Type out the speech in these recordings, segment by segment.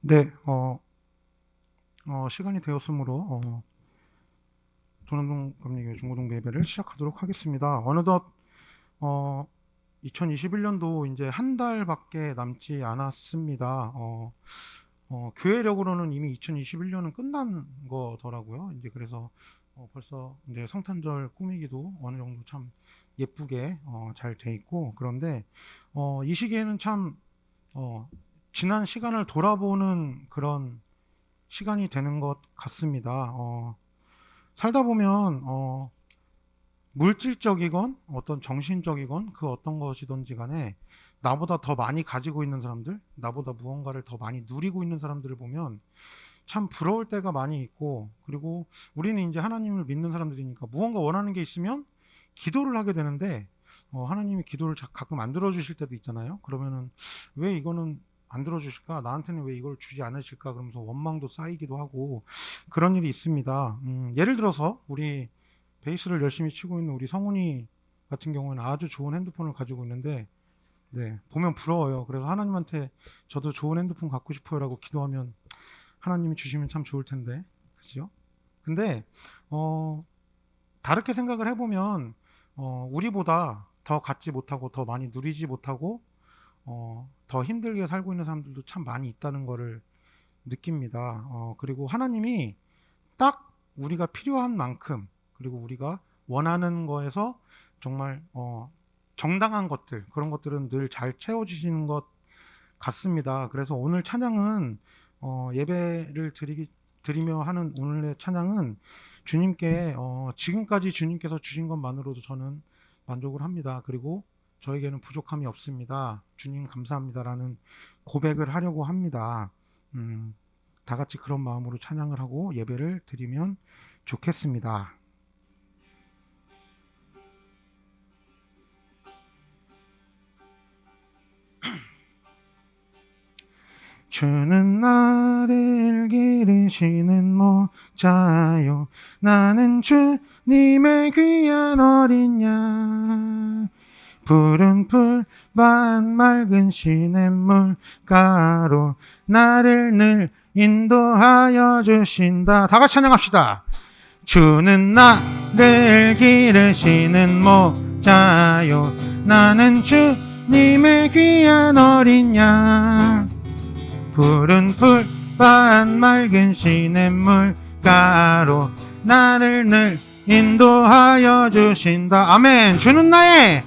네, 시간이 되었으므로 돈운동 금리교 중고등부 예배를 시작하도록 하겠습니다. 어느덧 2021년도 이제 한 달밖에 남지 않았습니다. 교회력으로는 이미 2021년은 끝난 거더라고요. 이제 그래서 벌써 이제 성탄절 꾸미기도 어느 정도 참 예쁘게 잘 돼 있고, 그런데 이 시기에는 참 지난 시간을 돌아보는 그런 시간이 되는 것 같습니다. 살다 보면 물질적이건 어떤 정신적이건 그 어떤 것이든지 간에 나보다 더 많이 가지고 있는 사람들, 나보다 무언가를 더 많이 누리고 있는 사람들을 보면 참 부러울 때가 많이 있고, 그리고 우리는 이제 하나님을 믿는 사람들이니까 무언가 원하는 게 있으면 기도를 하게 되는데, 하나님이 기도를 가끔 안 들어주실 때도 있잖아요. 그러면은 왜 이거는 안 들어주실까? 나한테는 왜 이걸 주지 않으실까? 그러면서 원망도 쌓이기도 하고 그런 일이 있습니다. 예를 들어서 우리 베이스를 열심히 치고 있는 우리 성훈이 같은 경우는 아주 좋은 핸드폰을 가지고 있는데, 네, 보면 부러워요. 그래서 하나님한테 저도 좋은 핸드폰 갖고 싶어요라고 기도하면 하나님이 주시면 참 좋을 텐데, 그죠? 근데 다르게 생각을 해보면 우리보다 더 갖지 못하고 더 많이 누리지 못하고 더 힘들게 살고 있는 사람들도 참 많이 있다는 거를 느낍니다. 그리고 하나님이 딱 우리가 필요한 만큼, 그리고 우리가 원하는 거에서 정말 정당한 것들, 그런 것들은 늘 잘 채워주시는 것 같습니다. 그래서 오늘 찬양은 예배를 드리며 하는 오늘의 찬양은 주님께 지금까지 주님께서 주신 것만으로도 저는 만족을 합니다. 그리고 저에게는 부족함이 없습니다. 주님 감사합니다라는 고백을 하려고 합니다. 다 같이 그런 마음으로 찬양을 하고 예배를 드리면 좋겠습니다. 주는 나를 기르시는 모자요, 나는 주님의 귀한 어린 양. 푸른 풀밭 맑은 시냇물가로 나를 늘 인도하여 주신다. 다 같이 찬양합시다. 주는 나를 기르시는 모자요, 나는 주님의 귀한 어린 양. 푸른 풀밭 맑은 시냇물가로 나를 늘 인도하여 주신다. 아멘. 주는 나의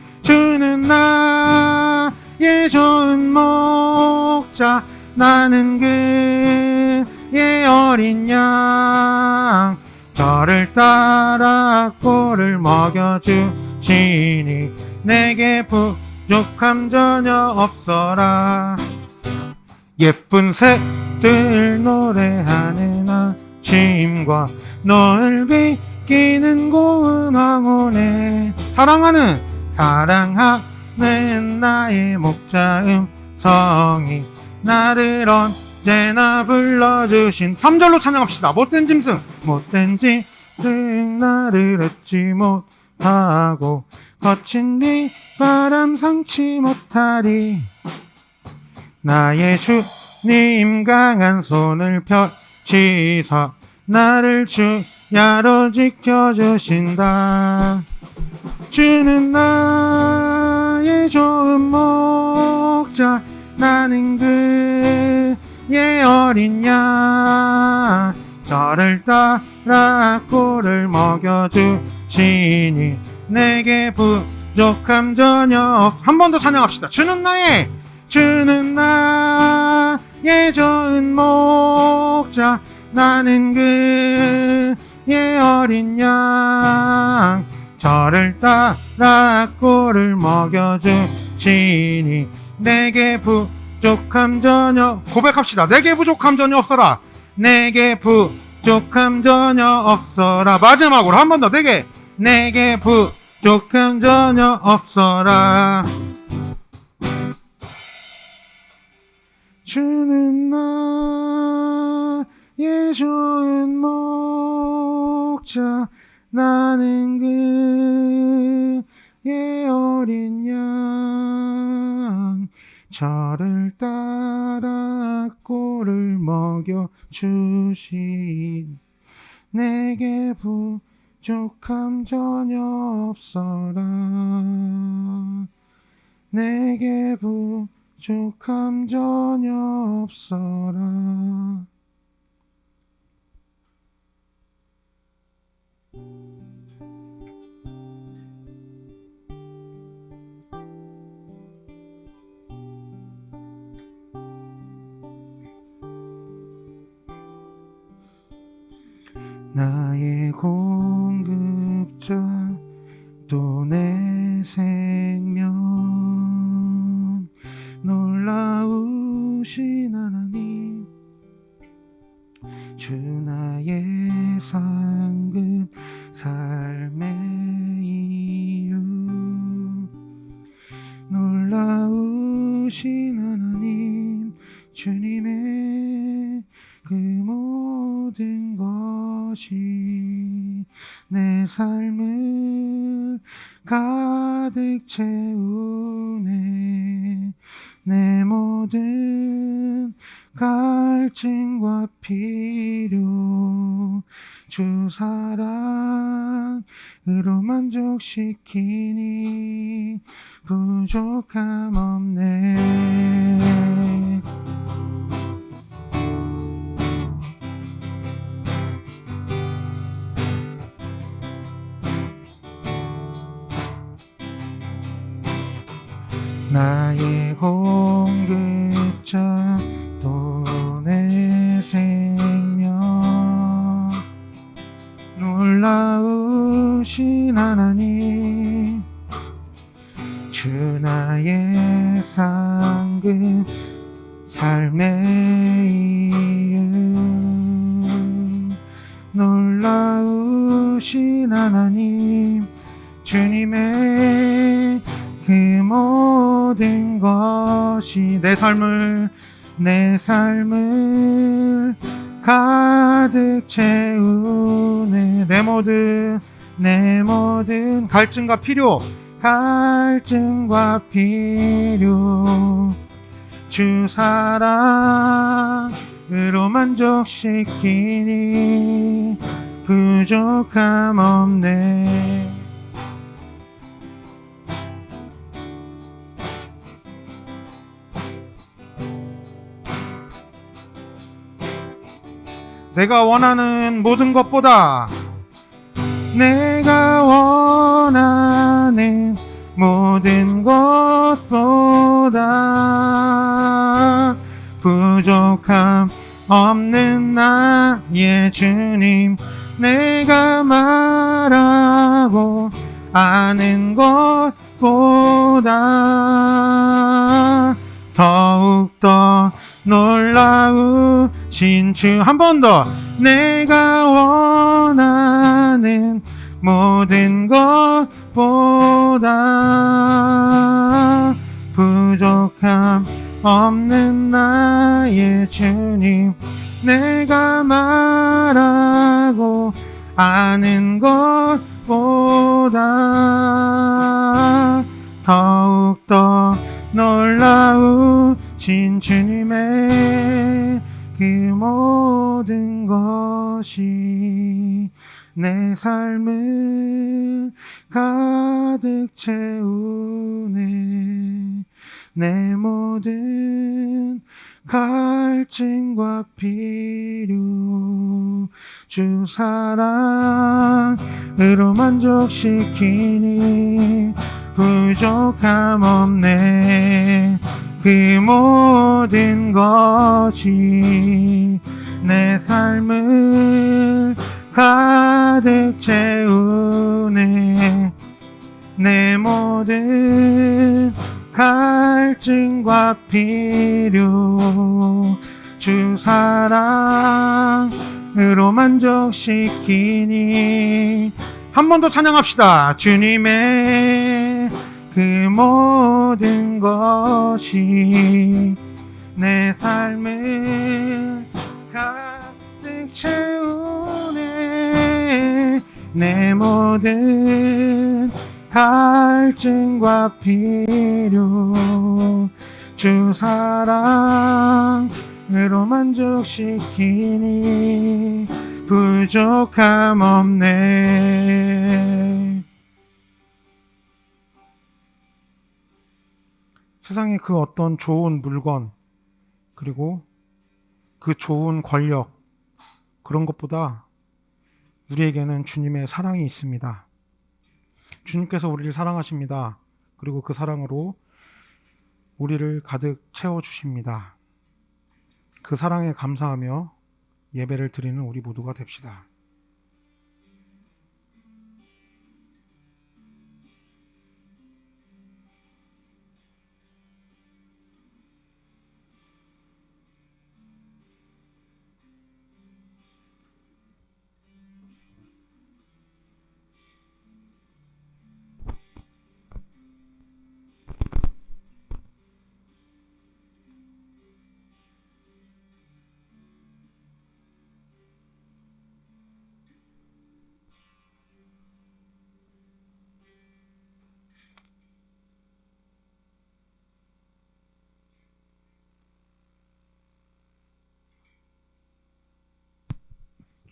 좋은 목자, 나는 그의 어린 양. 저를 따라 꼴을 먹여주시니 내게 부족함 전혀 없어라. 예쁜 새들 노래하는 아침과 너를 비키는 고운 황혼에 사랑하는 나의 목자 음성이 나를 언제나 불러주신 3절로 찬양합시다. 못된 짐승 나를 얻지 못하고 거친 비바람 상치 못하리. 나의 주님 강한 손을 펼치사 나를 주야로 지켜주신다. 주는 나의 좋은 목자, 나는 그의 어린 양. 저를 따라 꼴을 먹여주시니 내게 부족함 전혀 없. 한 번 더 찬양합시다. 주는 나의 좋은 목자, 나는 그의 어린 양. 저를 따라 꼴을 먹여주시니 내게 부족함 전혀. 고백합시다. 내게 부족함 전혀 없어라. 내게 부족함 전혀 없어라. 마지막으로 한 번 더. 내게 부족함 전혀 없어라. 주는 나의 좋은 목자, 나는 그의 어린 양. 저를 따라 꼴을 먹여주신 내게 부족함 전혀 없어라. 내게 부족함 전혀 없어라. 나의 공급자 또 내 생명 놀라우신 하나님 주 나의 상급 삶의 이유 놀라우신 하나님 주님의 그 모든 것이 내 삶을 가득 채우네. 내 모든 갈증과 필요 주 사랑으로 만족시키니 부족함 없네. 나의 공급자 또 내 생명 놀라우신 하나님 주 나의 상급 삶의 이유 놀라우신 하나님 주님의 그 모든 것이 내 삶을 가득 채우네. 내 모든 갈증과 필요 주 사랑으로 만족시키니 부족함 없네. 내가 원하는 모든 것보다 내가 원하는 모든 것보다 부족함 없는 나의 주님 내가 말하고 아는 것보다 더욱더 놀라우신 주 한 번 더 내가 원하는 모든 것보다 부족함 없는 나의 주님 내가 말하고 아는 것보다 더욱더 놀라우신 주님의 그 모든 것이 내 삶을 가득 채우네. 내 모든 갈증과 필요 주 사랑으로 만족시키니 부족함 없네. 그 모든 것이 내 삶을 가득 채우네. 내 모든 갈증과 필요 주 사랑으로 만족시키니 한 번 더 찬양합시다. 주님의 그 모든 것이 내 삶을 가득 채우네. 내 모든 갈증과 필요 주 사랑으로 사랑으로 만족시키니 부족함 없네. 세상에 그 어떤 좋은 물건, 그리고 그 좋은 권력, 그런 것보다 우리에게는 주님의 사랑이 있습니다. 주님께서 우리를 사랑하십니다. 그리고 그 사랑으로 우리를 가득 채워주십니다. 그 사랑에 감사하며 예배를 드리는 우리 모두가 됩시다.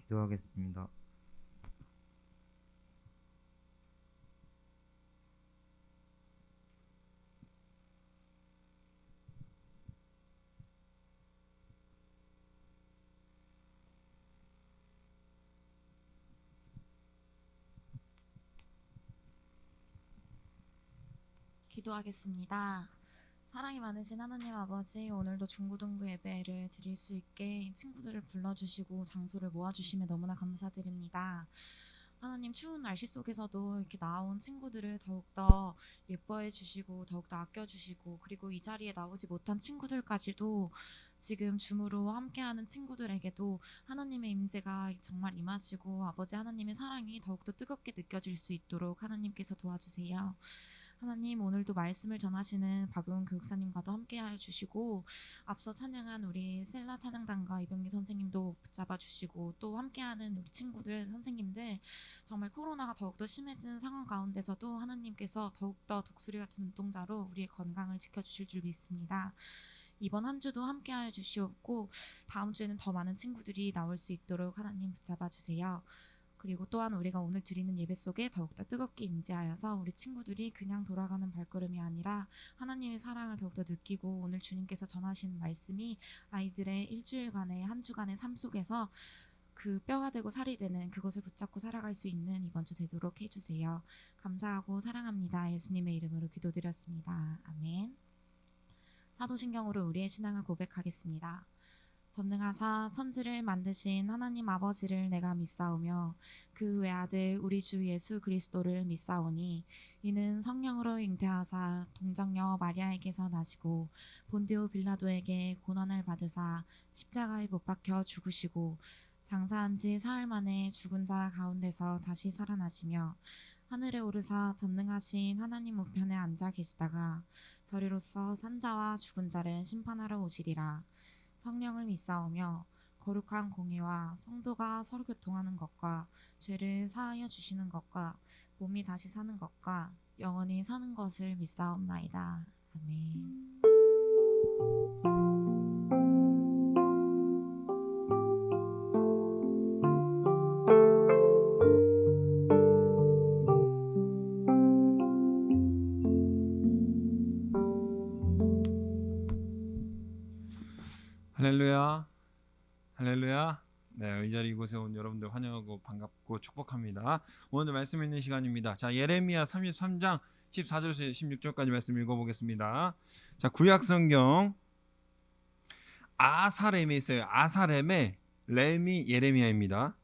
기도하겠습니다. 기도하겠습니다. 사랑이 많으신 하나님 아버지, 오늘도 중고등부 예배를 드릴 수 있게 친구들을 불러주시고 장소를 모아주심에 너무나 감사드립니다. 하나님, 추운 날씨 속에서도 이렇게 나온 친구들을 더욱더 예뻐해 주시고 더욱더 아껴주시고, 그리고 이 자리에 나오지 못한 친구들까지도 지금 줌으로 함께하는 친구들에게도 하나님의 임재가 정말 임하시고 아버지 하나님의 사랑이 더욱더 뜨겁게 느껴질 수 있도록 하나님께서 도와주세요. 하나님, 오늘도 말씀을 전하시는 박용훈 교육사님과도 함께하여 주시고, 앞서 찬양한 우리 셀라 찬양단과 이병기 선생님도 붙잡아 주시고, 또 함께하는 우리 친구들, 선생님들, 정말 코로나가 더욱더 심해진 상황 가운데서도 하나님께서 더욱더 독수리 같은 눈동자로 우리의 건강을 지켜주실 줄 믿습니다. 이번 한 주도 함께하여 주시옵고, 다음 주에는 더 많은 친구들이 나올 수 있도록 하나님 붙잡아 주세요. 그리고 또한 우리가 오늘 드리는 예배 속에 더욱더 뜨겁게 임재하여서 우리 친구들이 그냥 돌아가는 발걸음이 아니라 하나님의 사랑을 더욱더 느끼고, 오늘 주님께서 전하신 말씀이 아이들의 일주일간의 한 주간의 삶 속에서 그 뼈가 되고 살이 되는 그것을 붙잡고 살아갈 수 있는 이번 주 되도록 해주세요. 감사하고 사랑합니다. 예수님의 이름으로 기도드렸습니다. 아멘. 사도신경으로 우리의 신앙을 고백하겠습니다. 전능하사 천지를 만드신 하나님 아버지를 내가 믿사오며 그 외아들 우리 주 예수 그리스도를 믿사오니, 이는 성령으로 잉태하사 동정녀 마리아에게서 나시고 본디오 빌라도에게 고난을 받으사 십자가에 못 박혀 죽으시고 장사한 지 사흘 만에 죽은 자 가운데서 다시 살아나시며 하늘에 오르사 전능하신 하나님 우편에 앉아 계시다가 저리로서 산자와 죽은 자를 심판하러 오시리라. 성령을 믿사오며 거룩한 공의와 성도가 서로 교통하는 것과 죄를 사하여 주시는 것과 몸이 다시 사는 것과 영원히 사는 것을 믿사옵나이다. 아멘. 할렐루야, 할렐루야. 네, 이 자리 이곳에 온 여러분들 환영하고 반갑고 축복합니다. 오늘 말씀 있는 시간입니다. 자, 예레미야 33장 14절에서 16절까지 말씀 읽어보겠습니다. 자, 구약 성경 아사렘에 있어요. 아사렘에 렘이 예레미야입니다.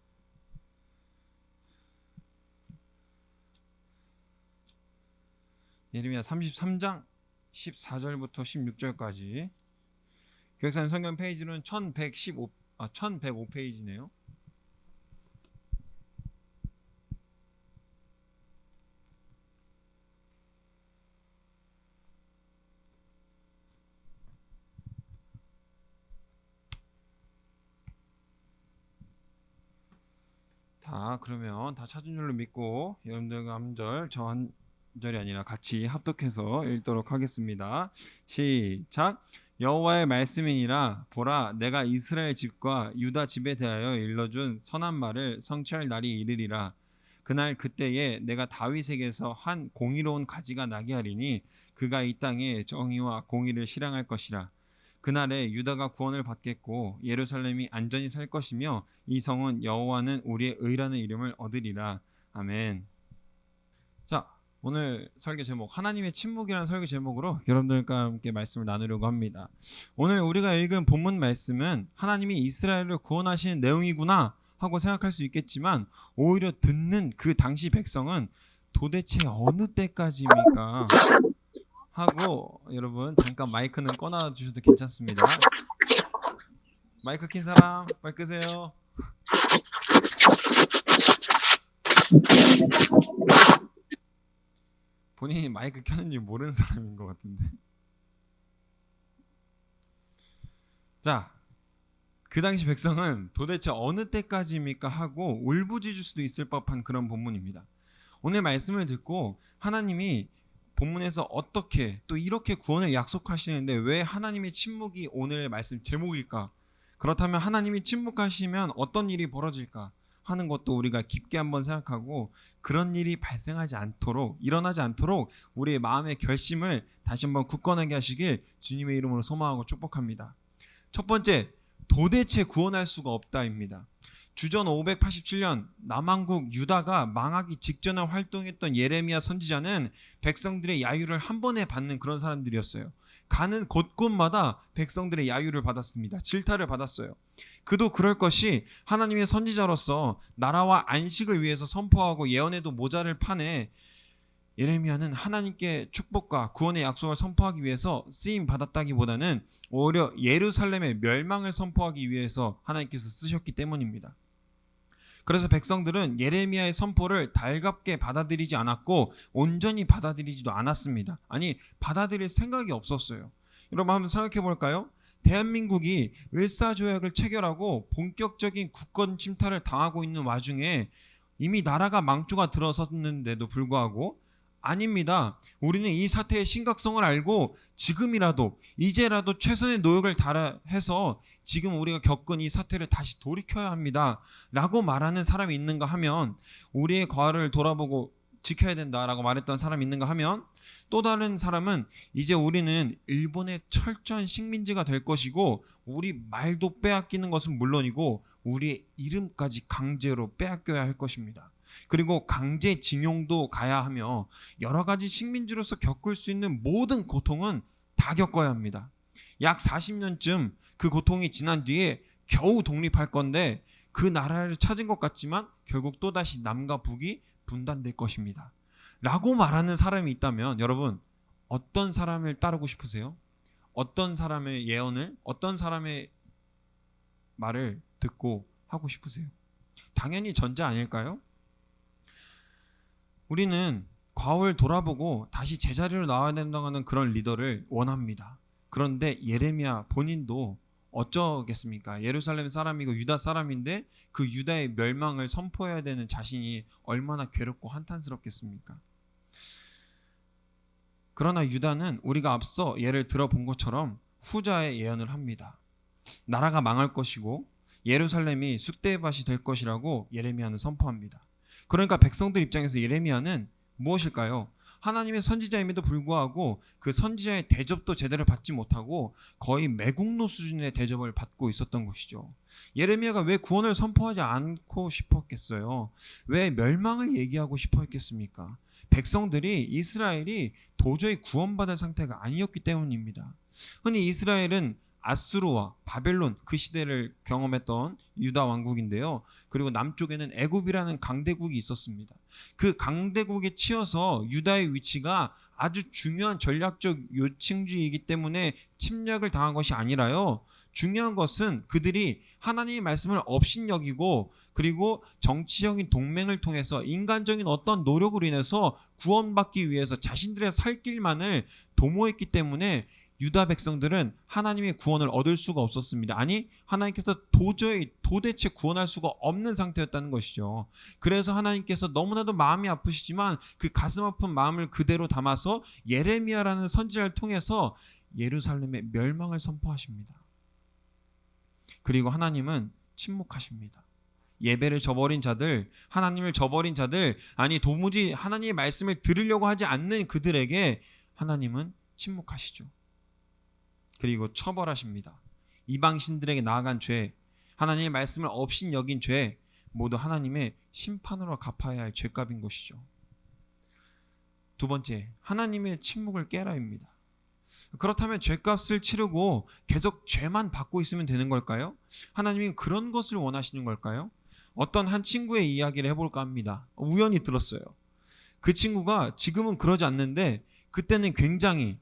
예레미야 33장 14절부터 16절까지. 교육사님 성경 페이지는 1105페이지네요. 다 그러면 다 찾은 줄로 믿고 여러분들과 한 절, 저 한 절이 아니라 같이 합독해서 읽도록 하겠습니다. 시작. 여호와의 말씀이니라. 보라, 내가 이스라엘 집과 유다 집에 대하여 일러준 선한 말을 성취할 날이 이르리라. 그날 그때에 내가 다윗에게서 한 공의로운 가지가 나게 하리니 그가 이 땅에 정의와 공의를 실행할 것이라. 그날에 유다가 구원을 받겠고 예루살렘이 안전히 살 것이며 이 성은 여호와는 우리의 의라는 이름을 얻으리라. 아멘. 자, 오늘 설교 제목 하나님의 침묵이라는 설교 제목으로 여러분들과 함께 말씀을 나누려고 합니다. 오늘 우리가 읽은 본문 말씀은 하나님이 이스라엘을 구원하시는 내용이구나 하고 생각할 수 있겠지만 오히려 듣는 그 당시 백성은 도대체 어느 때까지입니까? 하고 여러분 잠깐 마이크는 꺼놔 주셔도 괜찮습니다. 마이크 킨 사람 빨리 끄세요. 본인이 마이크 켰는지 모르는 사람인 것 같은데. 자, 그 당시 백성은 도대체 어느 때까지입니까 하고 울부짖을 수도 있을 법한 그런 본문입니다. 오늘 말씀을 듣고 하나님이 본문에서 어떻게 또 이렇게 구원을 약속하시는데 왜 하나님의 침묵이 오늘 말씀 제목일까? 그렇다면 하나님이 침묵하시면 어떤 일이 벌어질까 하는 것도 우리가 깊게 한번 생각하고 그런 일이 발생하지 않도록 일어나지 않도록 우리의 마음의 결심을 다시 한번 굳건하게 하시길 주님의 이름으로 소망하고 축복합니다. 첫 번째, 도대체 구원할 수가 없다입니다. 주전 587년 남왕국 유다가 망하기 직전에 활동했던 예레미야 선지자는 백성들의 야유를 한 번에 받는 그런 사람들이었어요. 가는 곳곳마다 백성들의 야유를 받았습니다. 질타를 받았어요. 그도 그럴 것이 하나님의 선지자로서 나라와 안식을 위해서 선포하고 예언에도 모자를 파내 예레미야는 하나님께 축복과 구원의 약속을 선포하기 위해서 쓰임 받았다기보다는 오히려 예루살렘의 멸망을 선포하기 위해서 하나님께서 쓰셨기 때문입니다. 그래서 백성들은 예레미야의 선포를 달갑게 받아들이지 않았고 온전히 받아들이지도 않았습니다. 아니, 받아들일 생각이 없었어요. 여러분 한번 생각해 볼까요? 대한민국이 을사조약을 체결하고 본격적인 국권 침탈을 당하고 있는 와중에 이미 나라가 망조가 들어섰는데도 불구하고 아닙니다. 우리는 이 사태의 심각성을 알고 지금이라도 이제라도 최선의 노력을 다해서 지금 우리가 겪은 이 사태를 다시 돌이켜야 합니다 라고 말하는 사람이 있는가 하면 우리의 과를 돌아보고 지켜야 된다라고 말했던 사람이 있는가 하면 또 다른 사람은 이제 우리는 일본의 철저한 식민지가 될 것이고 우리 말도 빼앗기는 것은 물론이고 우리의 이름까지 강제로 빼앗겨야 할 것입니다. 그리고 강제징용도 가야 하며 여러 가지 식민지로서 겪을 수 있는 모든 고통은 다 겪어야 합니다. 약 40년쯤 그 고통이 지난 뒤에 겨우 독립할 건데 그 나라를 찾은 것 같지만 결국 또다시 남과 북이 분단될 것입니다 라고 말하는 사람이 있다면 여러분 어떤 사람을 따르고 싶으세요? 어떤 사람의 예언을 어떤 사람의 말을 듣고 하고 싶으세요? 당연히 전자 아닐까요? 우리는 과거를 돌아보고 다시 제자리로 나와야 된다는 그런 리더를 원합니다. 그런데 예레미야 본인도 어쩌겠습니까? 예루살렘 사람이고 유다 사람인데 그 유다의 멸망을 선포해야 되는 자신이 얼마나 괴롭고 한탄스럽겠습니까? 그러나 유다는 우리가 앞서 예를 들어본 것처럼 후자의 예언을 합니다. 나라가 망할 것이고 예루살렘이 쑥대의 밭이 될 것이라고 예레미야는 선포합니다. 그러니까 백성들 입장에서 예레미야는 무엇일까요? 하나님의 선지자임에도 불구하고 그 선지자의 대접도 제대로 받지 못하고 거의 매국노 수준의 대접을 받고 있었던 것이죠. 예레미야가 왜 구원을 선포하지 않고 싶었겠어요? 왜 멸망을 얘기하고 싶어 했겠습니까? 백성들이 이스라엘이 도저히 구원받을 상태가 아니었기 때문입니다. 흔히 이스라엘은 아수르와 바벨론 그 시대를 경험했던 유다 왕국인데요. 그리고 남쪽에는 애굽이라는 강대국이 있었습니다. 그 강대국에 치여서 유다의 위치가 아주 중요한 전략적 요충지이기 때문에 침략을 당한 것이 아니라요. 중요한 것은 그들이 하나님의 말씀을 업신여기고 그리고 정치적인 동맹을 통해서 인간적인 어떤 노력으로 인해서 구원받기 위해서 자신들의 살 길만을 도모했기 때문에 유다 백성들은 하나님의 구원을 얻을 수가 없었습니다. 아니, 하나님께서 도대체 구원할 수가 없는 상태였다는 것이죠. 그래서 하나님께서 너무나도 마음이 아프시지만 그 가슴 아픈 마음을 그대로 담아서 예레미야라는 선지자를 통해서 예루살렘의 멸망을 선포하십니다. 그리고 하나님은 침묵하십니다. 예배를 저버린 자들, 하나님을 저버린 자들, 아니 도무지 하나님의 말씀을 들으려고 하지 않는 그들에게 하나님은 침묵하시죠. 그리고 처벌하십니다. 이방신들에게 나아간 죄, 하나님의 말씀을 없인 여긴 죄, 모두 하나님의 심판으로 갚아야 할 죄값인 것이죠. 두 번째, 하나님의 침묵을 깨라입니다. 그렇다면 죄값을 치르고 계속 죄만 받고 있으면 되는 걸까요? 하나님이 그런 것을 원하시는 걸까요? 어떤 한 친구의 이야기를 해볼까 합니다. 우연히 들었어요. 그 친구가 지금은 그러지 않는데 그때는 굉장히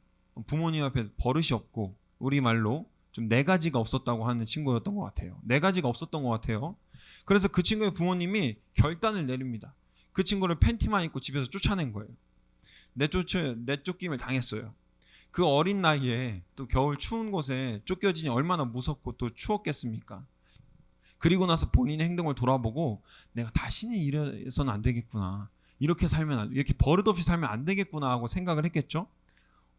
부모님 앞에 버릇이 없고 우리말로 좀 네 가지가 없었다고 하는 친구였던 것 같아요. 네 가지가 없었던 것 같아요. 그래서 그 친구의 부모님이 결단을 내립니다. 그 친구를 팬티만 입고 집에서 쫓아낸 거예요. 내쫓김을 당했어요. 그 어린 나이에 또 겨울 추운 곳에 쫓겨지니 얼마나 무섭고 또 추웠겠습니까? 그리고 나서 본인의 행동을 돌아보고 내가 다시는 이래서는 안 되겠구나. 이렇게 버릇없이 살면 안 되겠구나 하고 생각을 했겠죠?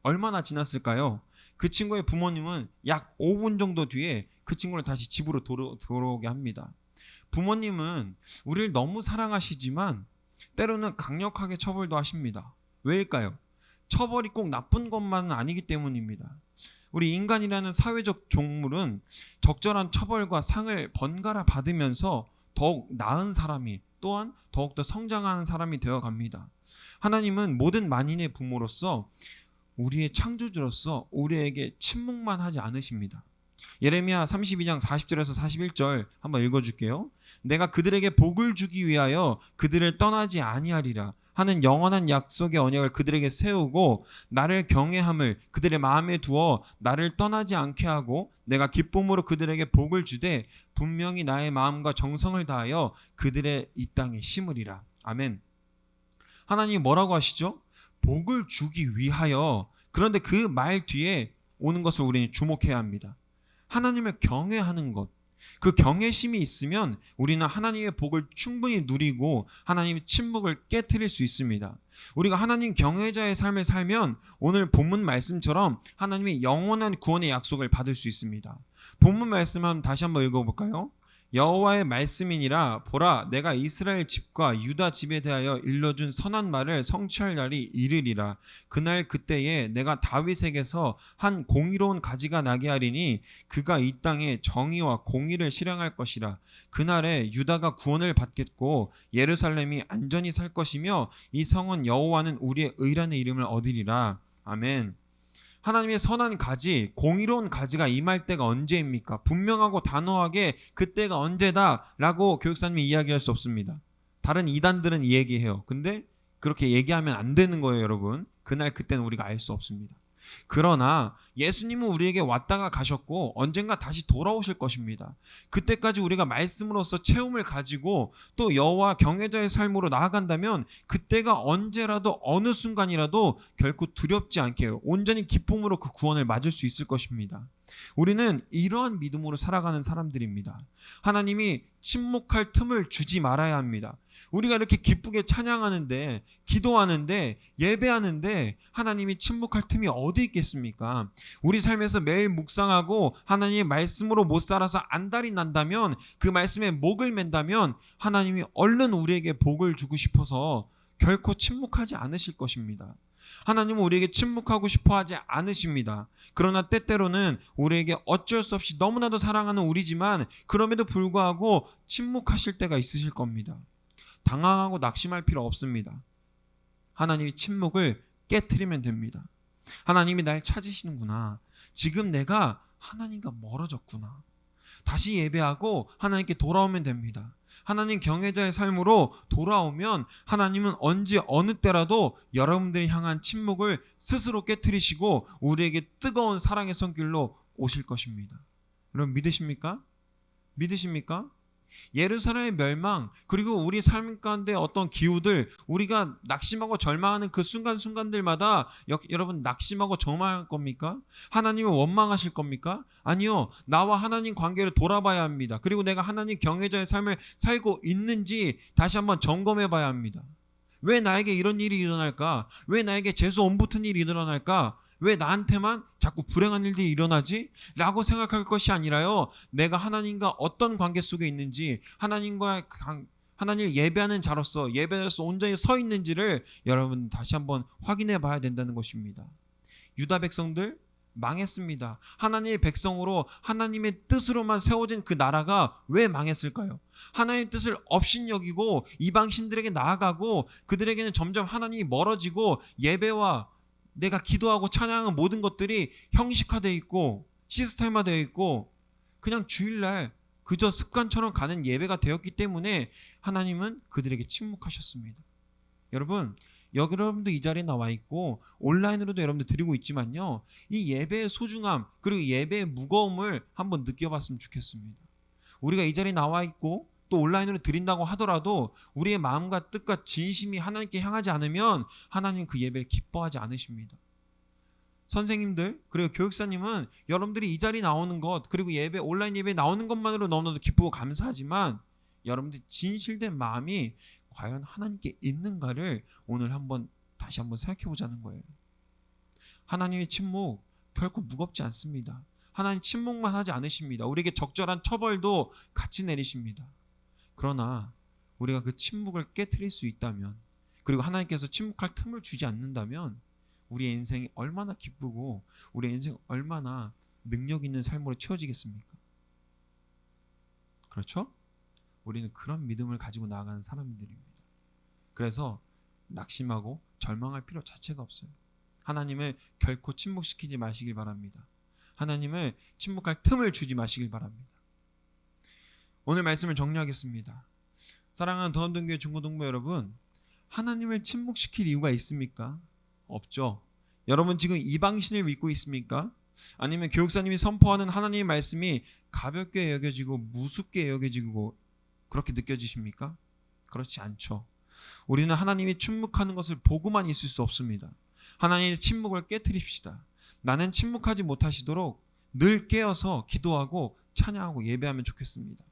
얼마나 지났을까요? 그 친구의 부모님은 약 5분 정도 뒤에 그 친구를 다시 집으로 돌아오게 합니다. 부모님은 우리를 너무 사랑하시지만 때로는 강력하게 처벌도 하십니다. 왜일까요? 처벌이 꼭 나쁜 것만은 아니기 때문입니다. 우리 인간이라는 사회적 종물은 적절한 처벌과 상을 번갈아 받으면서 더욱 나은 사람이 또한 더욱더 성장하는 사람이 되어갑니다. 하나님은 모든 만인의 부모로서 우리의 창조주로서 우리에게 침묵만 하지 않으십니다. 예레미야 32장 40절에서 41절 한번 읽어줄게요. 내가 그들에게 복을 주기 위하여 그들을 떠나지 아니하리라 하는 영원한 약속의 언약을 그들에게 세우고 나를 경외함을 그들의 마음에 두어 나를 떠나지 않게 하고 내가 기쁨으로 그들에게 복을 주되 분명히 나의 마음과 정성을 다하여 그들의 이 땅에 심으리라. 아멘. 하나님이 뭐라고 하시죠? 복을 주기 위하여. 그런데 그 말 뒤에 오는 것을 우리는 주목해야 합니다. 하나님을 경외하는 것, 그 경외심이 있으면 우리는 하나님의 복을 충분히 누리고 하나님의 침묵을 깨트릴 수 있습니다. 우리가 하나님 경외자의 삶을 살면 오늘 본문 말씀처럼 하나님의 영원한 구원의 약속을 받을 수 있습니다. 본문 말씀 한번 다시 한번 읽어볼까요? 여호와의 말씀이니라. 보라, 내가 이스라엘 집과 유다 집에 대하여 일러준 선한 말을 성취할 날이 이르리라. 그날 그때에 내가 다윗에게서 한 공의로운 가지가 나게 하리니 그가 이 땅에 정의와 공의를 실행할 것이라. 그날에 유다가 구원을 받겠고 예루살렘이 안전히 살 것이며 이 성은 여호와는 우리의 의라는 이름을 얻으리라. 아멘. 하나님의 선한 가지, 공의로운 가지가 임할 때가 언제입니까? 분명하고 단호하게 그때가 언제다라고 교육사님이 이야기할 수 없습니다. 다른 이단들은 얘기해요. 근데 그렇게 얘기하면 안 되는 거예요, 여러분. 그날 그때는 우리가 알 수 없습니다. 그러나 예수님은 우리에게 왔다가 가셨고 언젠가 다시 돌아오실 것입니다. 그때까지 우리가 말씀으로서 체험을 가지고 또 여호와 경외자의 삶으로 나아간다면 그때가 언제라도 어느 순간이라도 결코 두렵지 않게 온전히 기쁨으로 그 구원을 맞을 수 있을 것입니다. 우리는 이러한 믿음으로 살아가는 사람들입니다. 하나님이 침묵할 틈을 주지 말아야 합니다. 우리가 이렇게 기쁘게 찬양하는데, 기도하는데, 예배하는데 하나님이 침묵할 틈이 어디 있겠습니까? 우리 삶에서 매일 묵상하고 하나님의 말씀으로 못 살아서 안달이 난다면, 그 말씀에 목을 맨다면 하나님이 얼른 우리에게 복을 주고 싶어서 결코 침묵하지 않으실 것입니다. 하나님은 우리에게 침묵하고 싶어 하지 않으십니다. 그러나 때때로는 우리에게 어쩔 수 없이 너무나도 사랑하는 우리지만 그럼에도 불구하고 침묵하실 때가 있으실 겁니다. 당황하고 낙심할 필요 없습니다. 하나님이 침묵을 깨트리면 됩니다. 하나님이 날 찾으시는구나. 지금 내가 하나님과 멀어졌구나. 다시 예배하고 하나님께 돌아오면 됩니다. 하나님 경외자의 삶으로 돌아오면 하나님은 언제 어느 때라도 여러분들이 향한 침묵을 스스로 깨트리시고 우리에게 뜨거운 사랑의 손길로 오실 것입니다. 여러분 믿으십니까? 믿으십니까? 예루살렘의 멸망 그리고 우리 삶 가운데 어떤 기후들 우리가 낙심하고 절망하는 그 순간순간들마다 여러분 낙심하고 절망할 겁니까? 하나님을 원망하실 겁니까? 아니요. 나와 하나님 관계를 돌아봐야 합니다. 그리고 내가 하나님 경외자의 삶을 살고 있는지 다시 한번 점검해 봐야 합니다. 왜 나에게 이런 일이 일어날까? 왜 나에게 재수 온 붙은 일이 일어날까? 왜 나한테만 자꾸 불행한 일들이 일어나지? 라고 생각할 것이 아니라요, 내가 하나님과 어떤 관계 속에 있는지, 하나님을 예배하는 자로서 예배자로서 온전히 서 있는지를 여러분 다시 한번 확인해 봐야 된다는 것입니다. 유다 백성들 망했습니다. 하나님의 백성으로 하나님의 뜻으로만 세워진 그 나라가 왜 망했을까요? 하나님의 뜻을 업신여기고 이방 신들에게 나아가고 그들에게는 점점 하나님이 멀어지고 예배와 내가 기도하고 찬양하는 모든 것들이 형식화되어 있고 시스템화되어 있고 그냥 주일날 그저 습관처럼 가는 예배가 되었기 때문에 하나님은 그들에게 침묵하셨습니다. 여러분, 여러분도 이 자리에 나와 있고 온라인으로도 여러분들 드리고 있지만요, 이 예배의 소중함 그리고 예배의 무거움을 한번 느껴봤으면 좋겠습니다. 우리가 이 자리에 나와 있고 또 온라인으로 드린다고 하더라도 우리의 마음과 뜻과 진심이 하나님께 향하지 않으면 하나님 그 예배를 기뻐하지 않으십니다. 선생님들 그리고 교육사님은 여러분들이 이 자리에 나오는 것 그리고 예배 온라인 예배에 나오는 것만으로 너무나도 기쁘고 감사하지만 여러분들이 진실된 마음이 과연 하나님께 있는가를 오늘 다시 한번 생각해 보자는 거예요. 하나님의 침묵 결코 무겁지 않습니다. 하나님 침묵만 하지 않으십니다. 우리에게 적절한 처벌도 같이 내리십니다. 그러나 우리가 그 침묵을 깨트릴 수 있다면, 그리고 하나님께서 침묵할 틈을 주지 않는다면 우리의 인생이 얼마나 기쁘고 우리의 인생이 얼마나 능력 있는 삶으로 채워지겠습니까? 그렇죠? 우리는 그런 믿음을 가지고 나아가는 사람들입니다. 그래서 낙심하고 절망할 필요 자체가 없어요. 하나님을 결코 침묵시키지 마시길 바랍니다. 하나님을 침묵할 틈을 주지 마시길 바랍니다. 오늘 말씀을 정리하겠습니다. 사랑하는 더원동교회 중고등부 여러분, 하나님을 침묵시킬 이유가 있습니까? 없죠. 여러분 지금 이방신을 믿고 있습니까? 아니면 교육사님이 선포하는 하나님의 말씀이 가볍게 여겨지고 무섭게 여겨지고 그렇게 느껴지십니까? 그렇지 않죠. 우리는 하나님이 침묵하는 것을 보고만 있을 수 없습니다. 하나님의 침묵을 깨트립시다. 나는 침묵하지 못하시도록 늘 깨어서 기도하고 찬양하고 예배하면 좋겠습니다.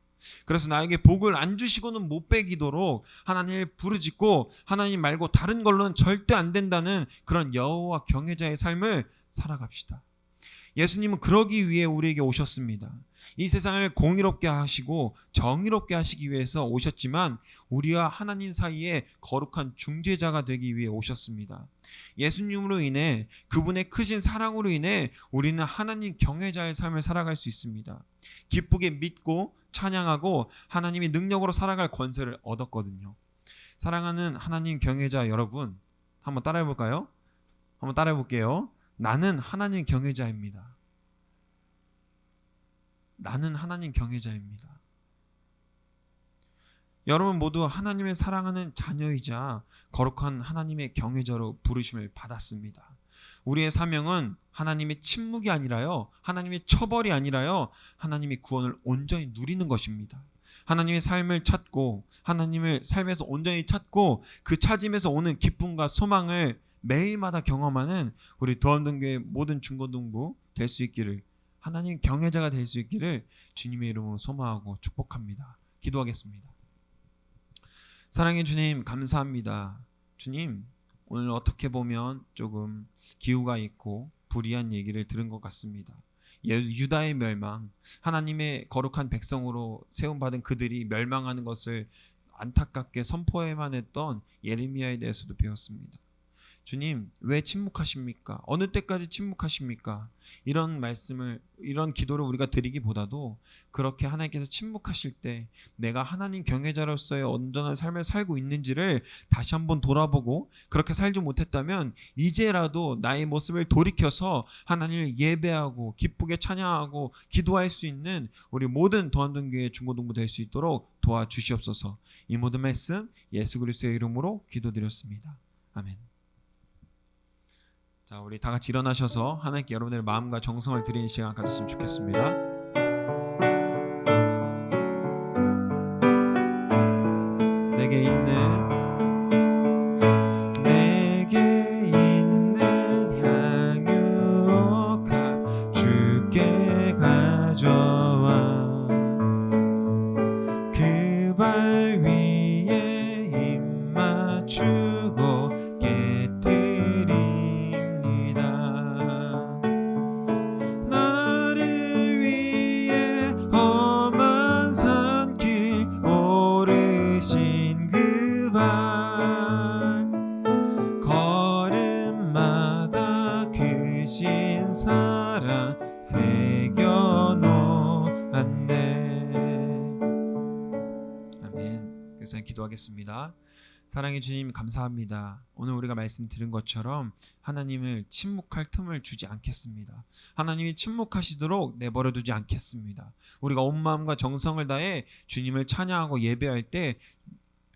그래서 나에게 복을 안 주시고는 못 빼기도록 하나님을 부르짖고 하나님 말고 다른 걸로는 절대 안 된다는 그런 여호와 경외자의 삶을 살아갑시다. 예수님은 그러기 위해 우리에게 오셨습니다. 이 세상을 공의롭게 하시고 정의롭게 하시기 위해서 오셨지만 우리와 하나님 사이에 거룩한 중재자가 되기 위해 오셨습니다. 예수님으로 인해 그분의 크신 사랑으로 인해 우리는 하나님 경외자의 삶을 살아갈 수 있습니다. 기쁘게 믿고 찬양하고 하나님의 능력으로 살아갈 권세를 얻었거든요. 사랑하는 하나님 경외자 여러분, 한번 따라해 볼까요? 한번 따라해 볼게요. 나는 하나님 경외자입니다. 나는 하나님 경외자입니다. 여러분 모두 하나님의 사랑하는 자녀이자 거룩한 하나님의 경외자로 부르심을 받았습니다. 우리의 사명은 하나님의 침묵이 아니라요, 하나님의 처벌이 아니라요, 하나님의 구원을 온전히 누리는 것입니다. 하나님의 삶을 찾고 하나님을 삶에서 온전히 찾고 그 찾음에서 오는 기쁨과 소망을 매일마다 경험하는 우리 더원동교회 모든 중고등부 될 수 있기를, 하나님 경외자가 될 수 있기를 주님의 이름으로 소망하고 축복합니다. 기도하겠습니다. 사랑의 주님 감사합니다. 주님, 오늘 어떻게 보면 조금 기우가 있고 불의한 얘기를 들은 것 같습니다. 유다의 멸망, 하나님의 거룩한 백성으로 세움받은 그들이 멸망하는 것을 안타깝게 선포해만 했던 예레미야에 대해서도 배웠습니다. 주님, 왜 침묵하십니까? 어느 때까지 침묵하십니까? 이런 말씀을, 이런 기도를 우리가 드리기보다도 그렇게 하나님께서 침묵하실 때 내가 하나님 경외자로서의 온전한 삶을 살고 있는지를 다시 한번 돌아보고, 그렇게 살지 못했다면 이제라도 나의 모습을 돌이켜서 하나님을 예배하고 기쁘게 찬양하고 기도할 수 있는 우리 모든 더원동교회 중고등부 될 수 있도록 도와주시옵소서. 이 모든 말씀 예수 그리스도의 이름으로 기도드렸습니다. 아멘. 자, 우리 다 같이 일어나셔서 하나님께 여러분들의 마음과 정성을 드리는 시간 가졌으면 좋겠습니다. 내게 있는 향유가 주께 가져와 그 발 위에 입 맞추고 깨뜨립니다. 교육생 기도하겠습니다. 사랑의 주님 감사합니다. 오늘 우리가 말씀 들은 것처럼 하나님을 침묵할 틈을 주지 않겠습니다. 하나님이 침묵하시도록 내버려 두지 않겠습니다. 우리가 온 마음과 정성을 다해 주님을 찬양하고 예배할 때,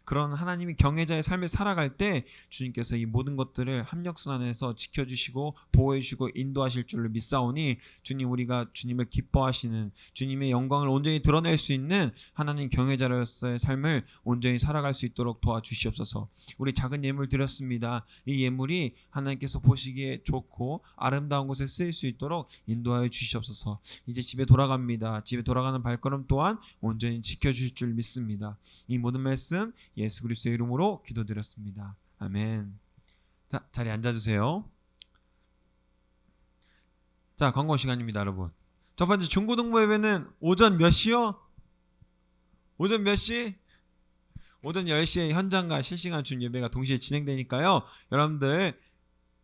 그런 하나님이 경외자의 삶을 살아갈 때 주님께서 이 모든 것들을 합력선 안에서 지켜주시고 보호해주시고 인도하실 줄을 믿사오니, 주님, 우리가 주님을 기뻐하시는, 주님의 영광을 온전히 드러낼 수 있는 하나님 경외자로서의 삶을 온전히 살아갈 수 있도록 도와주시옵소서. 우리 작은 예물 드렸습니다. 이 예물이 하나님께서 보시기에 좋고 아름다운 곳에 쓰일 수 있도록 인도하여 주시옵소서. 이제 집에 돌아갑니다. 집에 돌아가는 발걸음 또한 온전히 지켜주실 줄 믿습니다. 이 모든 말씀 예수 그리스도의 이름으로 기도드렸습니다. 아멘. 자, 자리에 앉아주세요. 자, 광고 시간입니다, 여러분. 첫 번째 중고등부 예배는 오전 몇 시요? 오전 몇 시? 오전 10시에 현장과 실시간 준 예배가 동시에 진행되니까요. 여러분들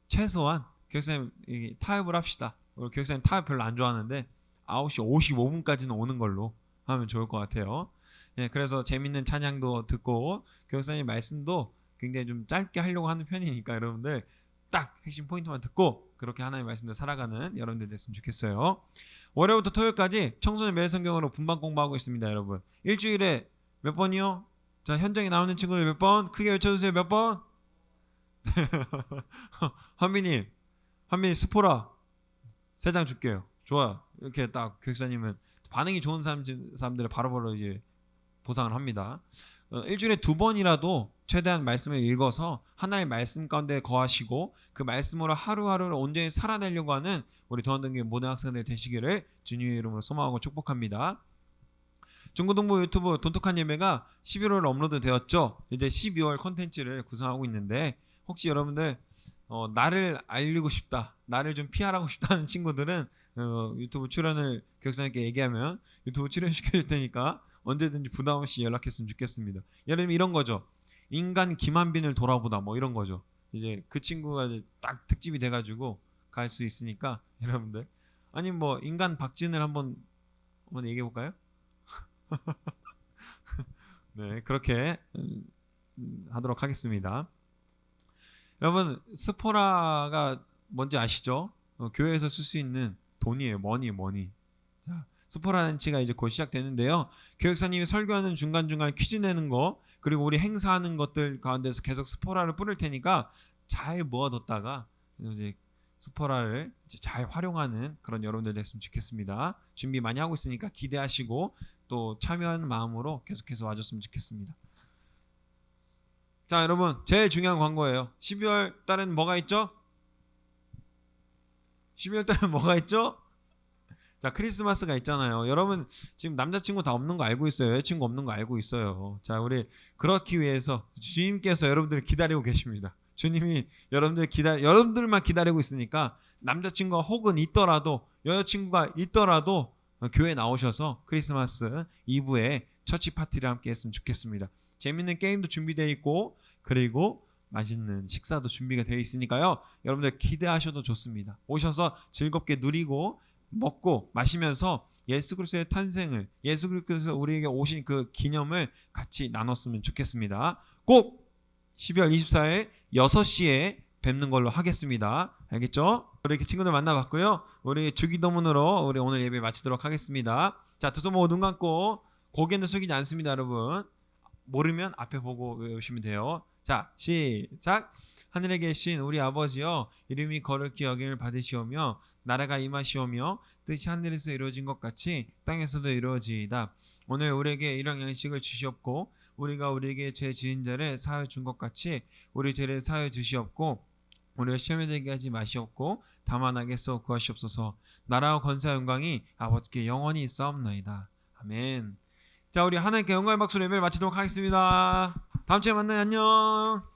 최소한 교육사님 타협을 합시다. 우리 교육사님 타협 별로 안 좋아하는데 9시 55분까지는 오는 걸로 하면 좋을 것 같아요. 예, 그래서 재밌는 찬양도 듣고 교육사님 말씀도 굉장히 좀 짧게 하려고 하는 편이니까 여러분들 딱 핵심 포인트만 듣고 그렇게 하나님의 말씀대로 살아가는 여러분들 됐으면 좋겠어요. 월요일부터 토요일까지 청소년 매일 성경으로 분반 공부하고 있습니다, 여러분. 일주일에 몇 번이요? 자, 현장에 나오는 친구들 몇 번? 크게 외쳐주세요. 몇 번? 한빈님 스포라 3장 줄게요. 좋아요. 이렇게 딱 교육사님은 반응이 좋은 사람들을 바로바로 이제 보상을 합니다. 일주일에 2번이라도 최대한 말씀을 읽어서 하나의 말씀 가운데 거하시고 그 말씀으로 하루하루를 온전히 살아내려고 하는 우리 도안동교회 모든 학생들 되시기를 주님의 이름으로 소망하고 축복합니다. 중고등부 유튜브 돈독한 예배가 11월 업로드 되었죠. 이제 12월 콘텐츠를 구성하고 있는데 혹시 여러분들 나를 알리고 싶다, 나를 좀 피하라고 싶다는 친구들은 유튜브 출연을 교육사님께 얘기하면 유튜브 출연시켜줄 테니까 언제든지 부담 없이 연락했으면 좋겠습니다. 예를 들면 이런 거죠. 인간 김한빈을 돌아보다 뭐 이런 거죠. 이제 그 친구가 이제 딱 특집이 돼가지고 갈 수 있으니까 여러분들, 아니 뭐 인간 박진을 한번 얘기해 볼까요? 네, 그렇게 하도록 하겠습니다. 여러분, 스포라가 뭔지 아시죠? 교회에서 쓸 수 있는 돈이에요. 머니. 자, 스포라는치가 이제 곧 시작되는데요. 교육사님이 설교하는 중간중간 퀴즈 내는 거, 그리고 우리 행사하는 것들 가운데서 계속 스포라를 뿌릴 테니까 잘 모아뒀다가 이제 스포라를 이제 잘 활용하는 그런 여러분들 됐으면 좋겠습니다. 준비 많이 하고 있으니까 기대하시고 또 참여하는 마음으로 계속해서 와줬으면 좋겠습니다. 자, 여러분, 제일 중요한 광고예요. 12월 달엔 뭐가 있죠? 12월 달엔 뭐가 있죠? 자, 크리스마스가 있잖아요. 여러분 지금 남자친구 다 없는 거 알고 있어요. 여자친구 없는 거 알고 있어요. 자, 우리 그렇기 위해서 주님께서 여러분들을 기다리고 계십니다. 주님이 여러분들만 기다리고 있으니까 남자친구가 혹은 있더라도 여자친구가 있더라도 교회 나오셔서 크리스마스 이브에 처치 파티를 함께 했으면 좋겠습니다. 재밌는 게임도 준비되어 있고 그리고 맛있는 식사도 준비가 되어 있으니까요. 여러분들 기대하셔도 좋습니다. 오셔서 즐겁게 누리고 먹고 마시면서 예수 그리스도의 탄생을, 예수 그리스도께서 우리에게 오신 그 기념을 같이 나눴으면 좋겠습니다. 꼭 12월 24일 6시에 뵙는 걸로 하겠습니다. 알겠죠? 이렇게 친구들 만나봤고요. 우리 주기도문으로 우리 오늘 예배 마치도록 하겠습니다. 자, 두 손 모으고 눈 감고 고개는 숙이지 않습니다, 여러분. 모르면 앞에 보고 외우시면 돼요. 자, 시작. 하늘에 계신 우리 아버지여, 이름이 거룩히 여김을 받으시오며 나라가 임하시오며 뜻이 하늘에서 이루어진 것 같이 땅에서도 이루어지이다. 오늘 우리에게 일용 양식을 주시옵고 우리가 우리에게 죄 지은 자를 사하여 준 것 같이 우리 죄를 사하여 주시옵고 우리가 시험에 들게 하지 마시옵고 다만 악에서 구하시옵소서. 나라와 권세와 영광이 아버지께 영원히 있사옵나이다. 아멘. 자, 우리 하나님께 영광의 박수로 예배를 마치도록 하겠습니다. 다음 주에 만나요. 안녕.